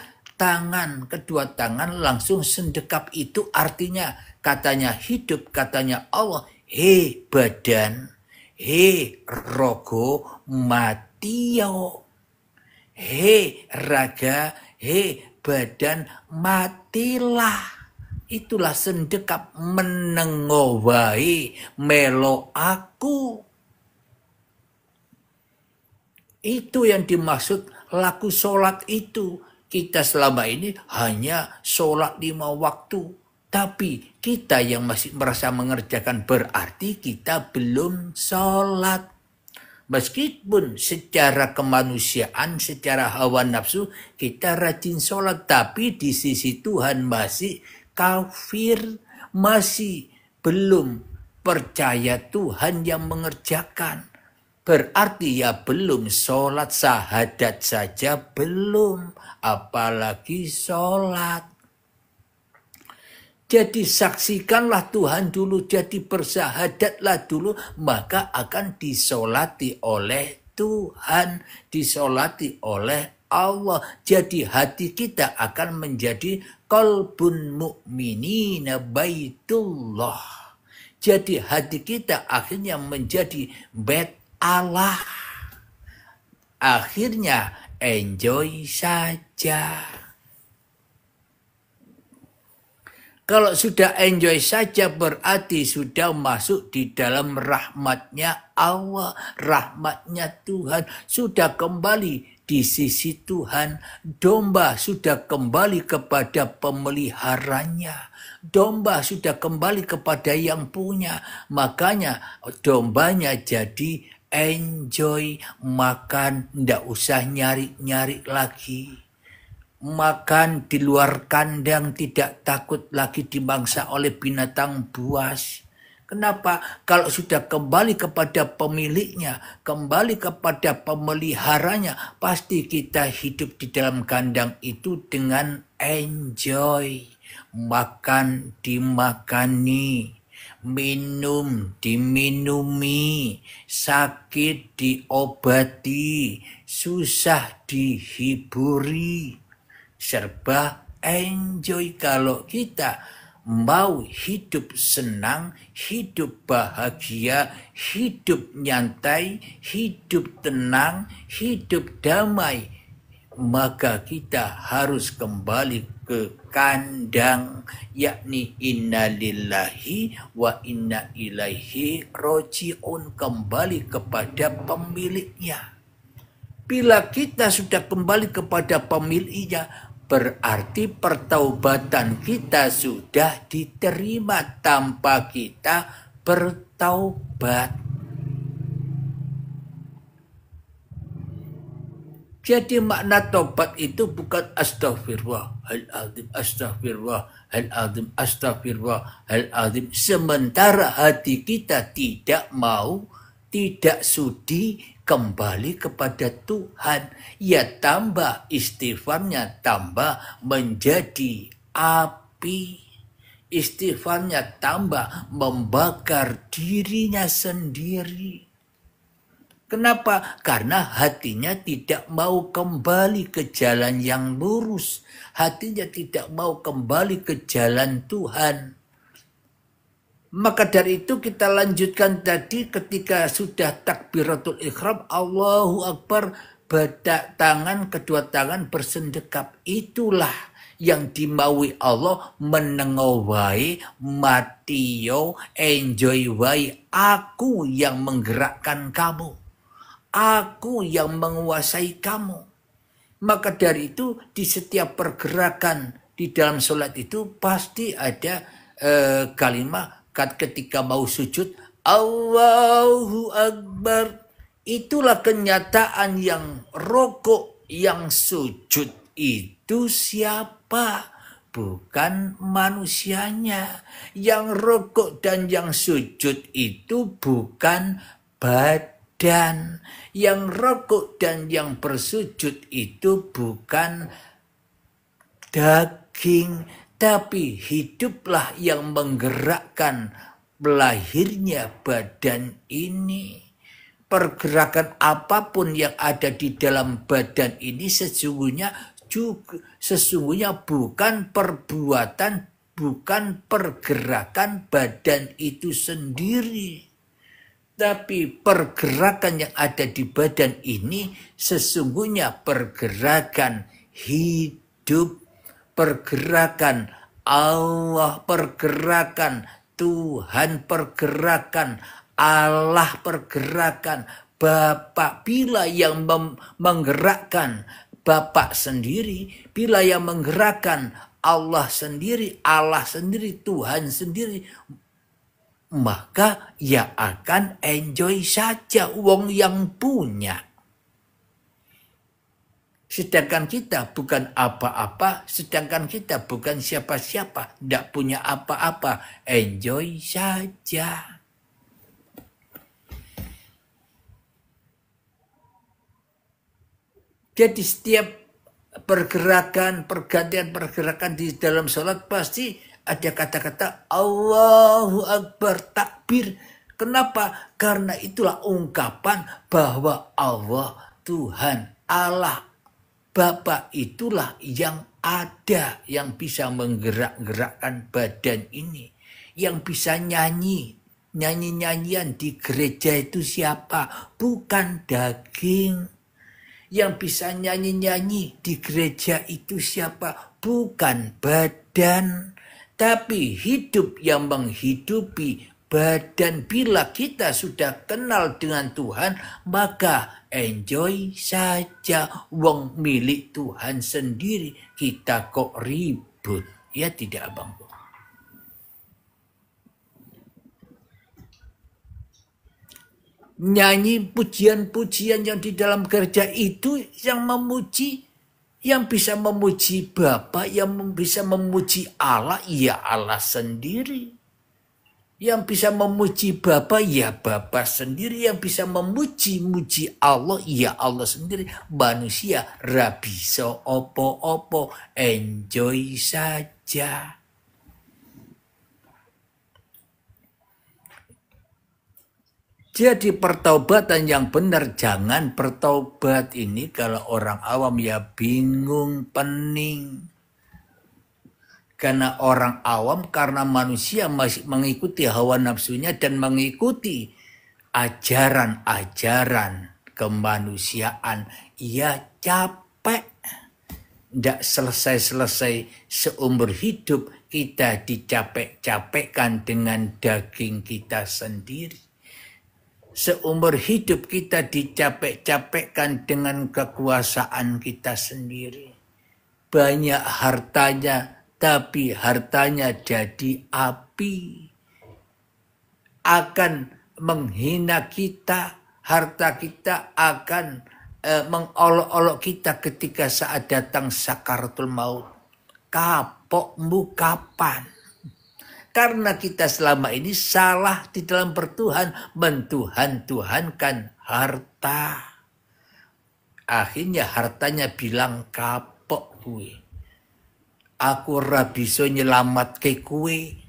kedua tangan langsung sendekap. Itu artinya katanya hidup, katanya Allah, he badan, he rogo, matio, he raga, he badan, matilah. Itulah sendekap, menengowai melo aku. Itu yang dimaksud laku sholat itu. Kita selama ini hanya sholat 5 waktu. Tapi kita yang masih merasa mengerjakan berarti kita belum sholat. Meskipun secara kemanusiaan, secara hawa nafsu kita rajin sholat. Tapi di sisi Tuhan masih kafir. Masih belum percaya Tuhan yang mengerjakan. Berarti ya belum sholat, syahadat saja belum, apalagi sholat. Jadi saksikanlah Tuhan dulu, jadi bersyahadatlah dulu, maka akan disolati oleh Tuhan, disolati oleh Allah. Jadi hati kita akan menjadi qalbun mu'minina baitullah. Jadi hati kita akhirnya menjadi bait Allah. Akhirnya enjoy saja. Kalau sudah enjoy saja berarti sudah masuk di dalam rahmatnya Allah, rahmatnya Tuhan. Sudah kembali di sisi Tuhan. Domba sudah kembali kepada pemeliharanya. Domba sudah kembali kepada yang punya. Makanya dombanya jadi enjoy, makan, ndak usah nyari-nyari lagi. Makan di luar kandang, tidak takut lagi dimangsa oleh binatang buas. Kenapa? Kalau sudah kembali kepada pemiliknya, kembali kepada pemeliharanya, pasti kita hidup di dalam kandang itu dengan enjoy. Makan dimakani, minum diminumi, sakit diobati, susah dihiburi. Serba enjoy. Kalau kita mau hidup senang, hidup bahagia, hidup nyantai, hidup tenang, hidup damai, maka kita harus kembali ke kandang, yakni inna lillahi wa inna ilaihi roji'un, kembali kepada pemiliknya. Bila kita sudah kembali kepada pemiliknya, berarti pertaubatan kita sudah diterima tanpa kita bertaubat. Jadi makna taubat itu bukan astaghfirullahaladzim, astaghfirullahaladzim, astaghfirullahaladzim. Sementara hati kita tidak mau, tidak sudi kembali kepada Tuhan. Ya tambah istighfarnya, tambah menjadi api. Istighfarnya tambah membakar dirinya sendiri. Kenapa? Karena hatinya tidak mau kembali ke jalan yang lurus. Hatinya tidak mau kembali ke jalan Tuhan. Maka dari itu kita lanjutkan tadi ketika sudah takbiratul ihram, Allahu Akbar, kedua tangan bersendekap. Itulah yang dimaui Allah, menengowai, matio, enjoy wai. Aku yang menggerakkan kamu. Aku yang menguasai kamu. Maka dari itu di setiap pergerakan di dalam sholat itu pasti ada kalimat ketika mau sujud, Allahu Akbar. Itulah kenyataan yang rokok, yang sujud itu siapa? Bukan manusianya. Yang rokok dan yang sujud itu bukan badan. Yang rokok dan yang bersujud itu bukan daging. Tapi hiduplah yang menggerakkan lahirnya badan ini. Pergerakan apapun yang ada di dalam badan ini sesungguhnya bukan perbuatan, bukan pergerakan badan itu sendiri. Tapi pergerakan yang ada di badan ini sesungguhnya pergerakan hidup, pergerakan Allah, pergerakan Tuhan, pergerakan Allah, pergerakan Bapa. Bila yang menggerakkan Bapa sendiri, bila yang menggerakkan Allah sendiri, Tuhan sendiri, maka ya akan enjoy saja wong yang punya. Sedangkan kita bukan apa-apa, sedangkan kita bukan siapa-siapa, tidak punya apa-apa, enjoy saja. Jadi setiap pergerakan, pergantian pergerakan di dalam sholat pasti ada kata-kata Allahu Akbar, takbir. Kenapa? Karena itulah ungkapan bahwa Allah, Tuhan, Allah, Bapa itulah yang ada, yang bisa menggerak-gerakkan badan ini. Yang bisa nyanyi-nyanyian di gereja itu siapa? Bukan daging. Yang bisa nyanyi-nyanyi di gereja itu siapa? Bukan badan, tapi hidup yang menghidupi badan. Bila kita sudah kenal dengan Tuhan, maka enjoy saja. Wong milik Tuhan sendiri, kita kok ribut? Ya tidak, Abang. Nyanyi pujian-pujian yang di dalam gereja itu yang memuji, yang bisa memuji Bapa, yang bisa memuji Allah, ya Allah sendiri. Yang bisa memuji Bapa, ya Bapa sendiri. Yang bisa memuji Allah, ya Allah sendiri. Manusia rabiso opo-opo, enjoy saja. Jadi pertaubatan yang benar, jangan bertaubat ini kalau orang awam ya bingung, pening. Karena orang awam, karena manusia masih mengikuti hawa nafsunya dan mengikuti ajaran-ajaran kemanusiaan. Ya capek. Tidak selesai-selesai seumur hidup kita dicapek-capekkan dengan daging kita sendiri. Seumur hidup kita dicapek-capekkan dengan kekuasaan kita sendiri. Banyak hartanya, tapi hartanya jadi api. Akan menghina kita, harta kita akan mengolok-olok kita ketika saat datang sakaratul maut. Kapokmu kapan? Karena kita selama ini salah di dalam bertuhan, mentuhan-tuhankan harta. Akhirnya hartanya bilang kapok kue. Aku rabiso nyelamat ke kue.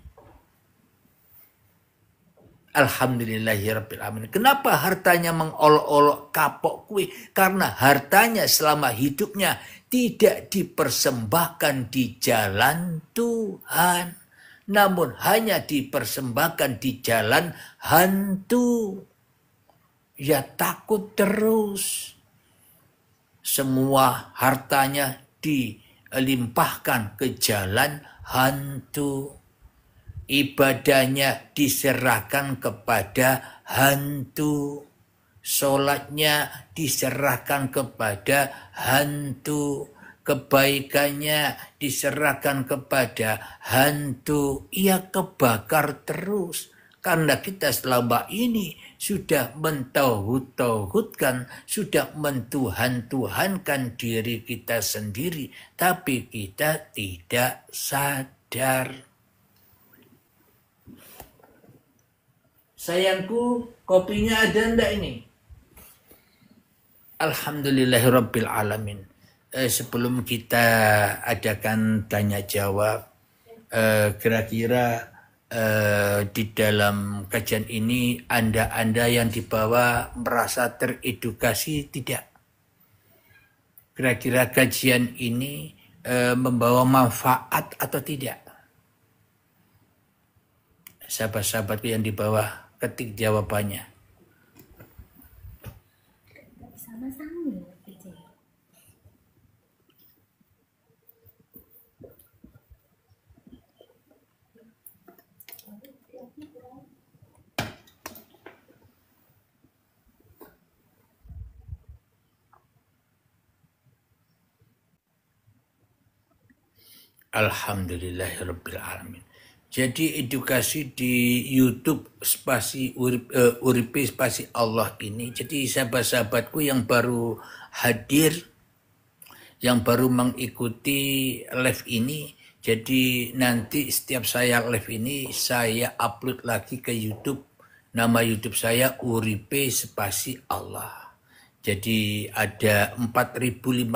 Alhamdulillahirrabbilalamin. Kenapa hartanya mengolok-olok kapok kue? Karena hartanya selama hidupnya tidak dipersembahkan di jalan Tuhan. Namun hanya dipersembahkan di jalan hantu. Ya takut terus. Semua hartanya dilimpahkan ke jalan hantu. Ibadahnya diserahkan kepada hantu. Sholatnya diserahkan kepada hantu. kebaikannya diserahkan kepada hantu, ia kebakar terus. Karena kita selama ini sudah mentauhid-tauhidkan, sudah mentuhan-tuhankan diri kita sendiri, tapi kita tidak sadar. Sayangku, kopinya ada enggak ini? Alhamdulillahirabbil alamin. Sebelum kita adakan tanya jawab, kira-kira di dalam kajian ini Anda yang dibawa merasa teredukasi tidak? Kira-kira kajian ini membawa manfaat atau tidak? Sahabat-sahabatku yang di bawah, ketik jawabannya. Sama-sama gitu. Alhamdulillahirabbil alamin. Jadi edukasi di YouTube spasi Uripe spasi Allah ini. Jadi sahabat-sahabatku yang baru hadir, yang baru mengikuti live ini, jadi nanti setiap saya live ini saya upload lagi ke YouTube. Nama YouTube saya Uripe spasi Allah. Jadi ada 4.500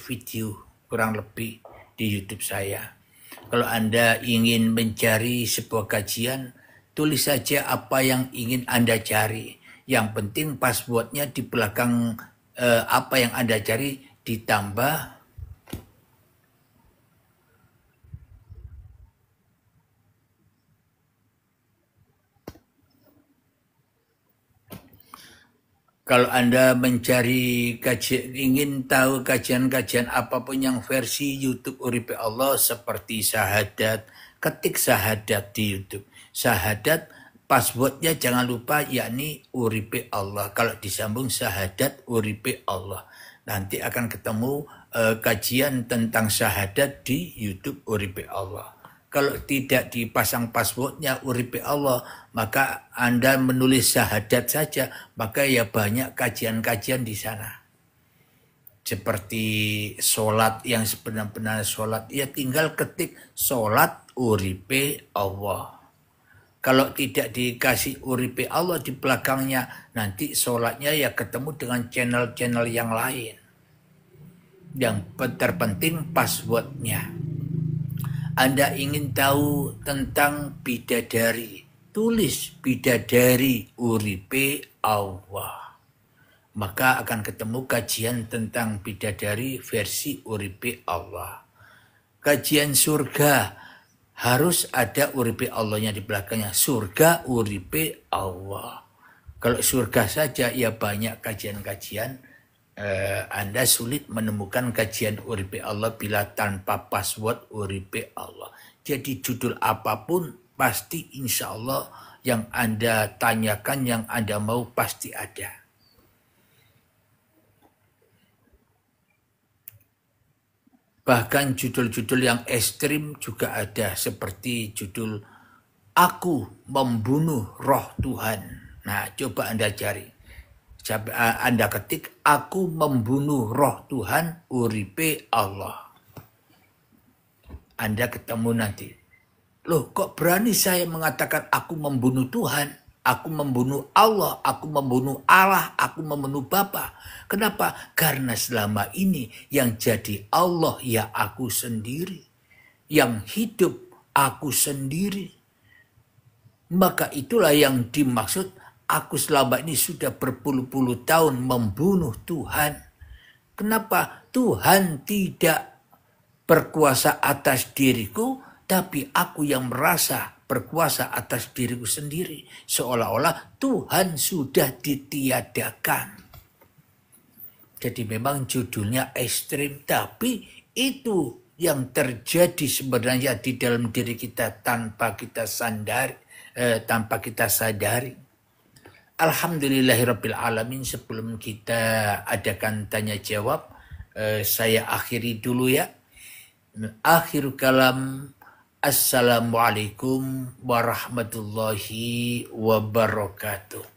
video kurang lebih di YouTube saya. Kalau Anda ingin mencari sebuah kajian, tulis saja apa yang ingin Anda cari. Yang penting passwordnya di belakang apa yang Anda cari ditambah kalau Anda mencari kajian, ingin tahu kajian-kajian apapun yang versi YouTube Uripe Allah seperti Sahadat, ketik Sahadat di YouTube. Sahadat passwordnya jangan lupa yakni Uripe Allah. Kalau disambung Sahadat Uripe Allah. Nanti akan ketemu kajian tentang Sahadat di YouTube Uripe Allah. Kalau tidak dipasang passwordnya Uripe Allah, maka Anda menulis Sahadat saja, maka ya banyak kajian-kajian di sana. Seperti sholat yang sebenar-benar sholat, ya tinggal ketik sholat Uripe Allah. Kalau tidak dikasih Uripe Allah di belakangnya, nanti sholatnya ya ketemu dengan channel-channel yang lain. Yang terpenting passwordnya. Anda ingin tahu tentang bidadari, tulis bidadari Uripe Allah. Maka akan ketemu kajian tentang bidadari versi Uripe Allah. Kajian surga, harus ada Uripe Allahnya di belakangnya. Surga Uripe Allah. Kalau surga saja ya banyak kajian-kajian. Anda sulit menemukan kajian Uripe Allah bila tanpa password Uripe Allah. Jadi judul apapun pasti insya Allah yang Anda tanyakan, yang Anda mau pasti ada. Bahkan judul-judul yang ekstrim juga ada, seperti judul Aku Membunuh Roh Tuhan. Nah, coba Anda cari. Anda ketik Aku Membunuh Roh Tuhan Uripe Allah. Anda ketemu nanti. Loh, kok berani saya mengatakan aku membunuh Tuhan? Aku membunuh Allah, aku membunuh Allah, aku membunuh Bapa. Kenapa? Karena selama ini yang jadi Allah ya aku sendiri. Yang hidup aku sendiri. Maka itulah yang dimaksud aku selama ini sudah berpuluh-puluh tahun membunuh Tuhan. Kenapa? Tuhan tidak berkuasa atas diriku, tapi aku yang merasa berkuasa atas diriku sendiri. Seolah-olah Tuhan sudah ditiadakan. Jadi memang judulnya ekstrim, tapi itu yang terjadi sebenarnya di dalam diri kita tanpa kita sadari. Alhamdulillahirabbil alamin. Sebelum kita adakan tanya jawab, Saya akhiri dulu ya. Akhir kalam. Assalamualaikum warahmatullahi wabarakatuh.